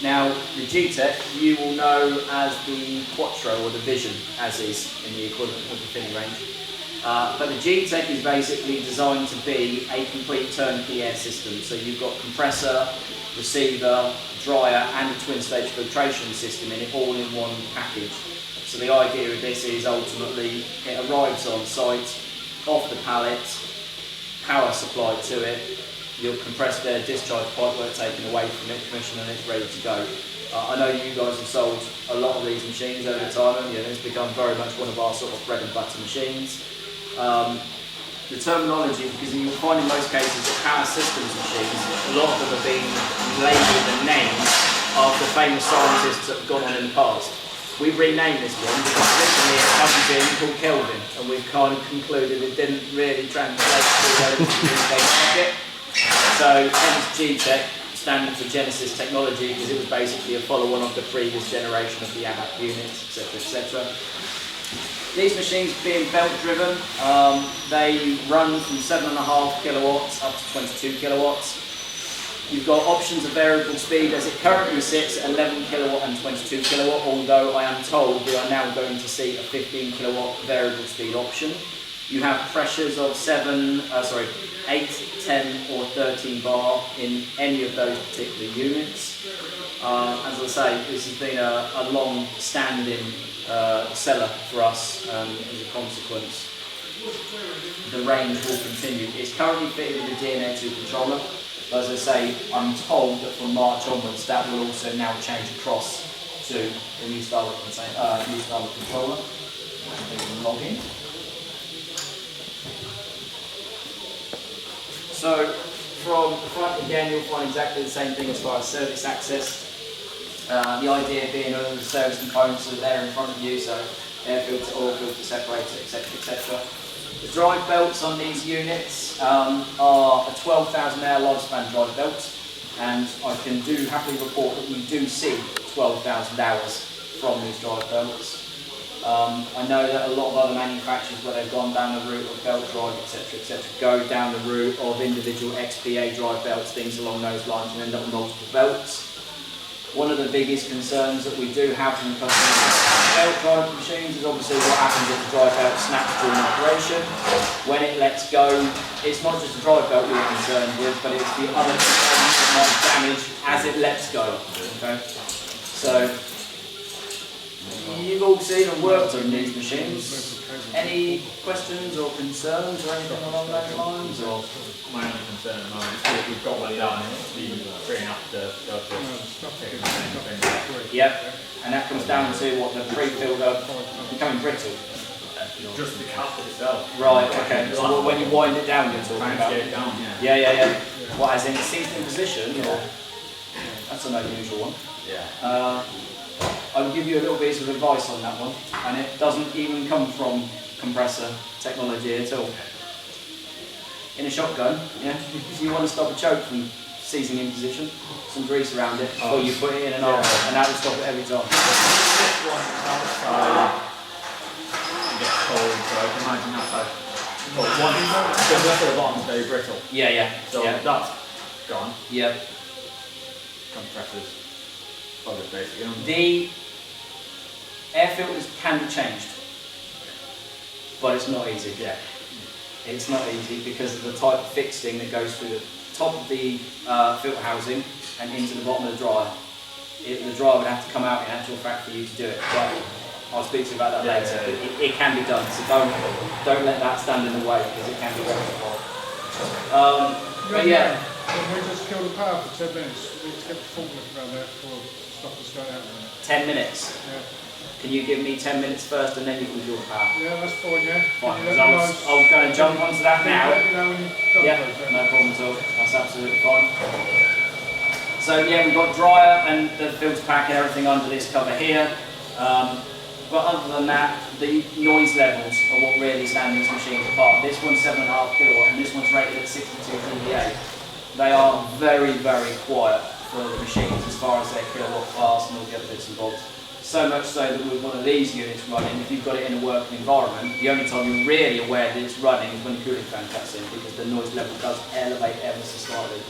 Now, the G-TEC you will know as the Quattro or the Vision, as is in the equivalent of the Finny range. But the G-TEC is basically designed to be a complete turnkey air system. So you've got compressor, receiver, dryer and a twin-stage filtration system in it, all in one package. So the idea of this is ultimately it arrives on site, off the pallet, power supplied to it, your compressed air discharge pipe work taken away from it, commissioned, and it's ready to go. I know you guys have sold a lot of these machines over time, and it's become very much one of our sort of bread and butter machines. The terminology, because you'll find in most cases that power systems machines, a lot of them have been labelled and named after famous scientists that have gone on in the past. We've renamed this one because originally it comes in called Kelvin, and we've kind of concluded it didn't really translate to the UK market. So hence G-TEC, standing for Genesis technology, because it was basically a follow-on of the previous generation of the ABAC units, etc., etc. These machines being belt driven, they run from 7.5 kilowatts up to 22 kilowatts. You've got options of variable speed as it currently sits at 11 kilowatt and 22 kilowatt, although I am told we are now going to see a 15 kilowatt variable speed option. You have pressures of 8, 10 or 13 bar in any of those particular units. As I say, this has been a long-standing seller for us, as a consequence. The range will continue. It's currently fitted with a DNAair 2 controller, but as I say, I'm told that from March onwards that will also now change across to the new style of controller. Log in. So from the front again, you'll find exactly the same thing as far as service access. The idea being all the service components are there in front of you, so air filter, oil filter, separator, etc., etc. The drive belts on these units are a 12,000 hour lifespan drive belt, and I can happily report that we do see 12,000 hours from these drive belts. I know that a lot of other manufacturers, where they've gone down the route of belt drive, etc., etc., go down the route of individual XPA drive belts, things along those lines, and end up with multiple belts. One of the biggest concerns that we do have from customers with belt drive machines is obviously what happens if the drive belt snaps during operation. When it lets go, it's not just the drive belt we're concerned with, but it's the other components that might damage as it lets go. Okay? So, you've all seen and worked on these machines. Any questions or concerns or anything along those lines? Or? My only concern at the moment is if we've got one done, be free enough to go for. Yep, and that comes down to what the pre-filled are becoming brittle. Just the cap itself. Right, okay. So when you wind it down, you're talking about. It down, Yeah. What, as in it's seated in position? Or? That's an unusual one. Yeah. I will give you a little bit of advice on that one, and it doesn't even come from compressor technology at all. In a shotgun, if you want to stop a choke from seizing in position, some grease around it, or you put it in an arm, and that will stop it every time. This one outside, it gets cold, so I can imagine outside. But one, the rest of the bottom is very brittle. Yeah. So that's gone. Yeah. Compressors, basically. The air filters can be changed, but it's not easy. Yeah. It's not easy because of the type of fixing that goes through the top of the filter housing and into the bottom of the dryer. The dryer would have to come out in actual fact for you to do it, but I'll speak to you about that later. But it can be done, so don't let that stand in the way, because it can be rectified. But yeah. Can we just kill the power for 10 minutes? We need to get the forklift around there before stuff is going out. 10 minutes? Yeah. Can you give me 10 minutes first and then you can kill the power? Yeah, that's fine, yeah. Fine, I'll go and jump onto that now. Let me know when you've done Yeah, no problem at all. That's absolutely fine. So yeah, we've got dryer and the filter pack and everything under this cover here. But other than that, the noise levels are what really stand these machines apart. This one's 7.5 kilowatt and this one's rated at 62 dBA. They are very, very quiet for the machines as far as their kilowatt class and all the other bits and bobs. So much so that with one of these units running, if you've got it in a working environment, the only time you're really aware that it's running is when the cooling fan cuts in, because the noise level does elevate ever so slightly.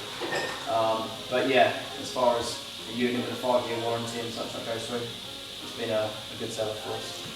But yeah, as far as unit with a 5-year warranty and such that goes through. It's been a good seller for us.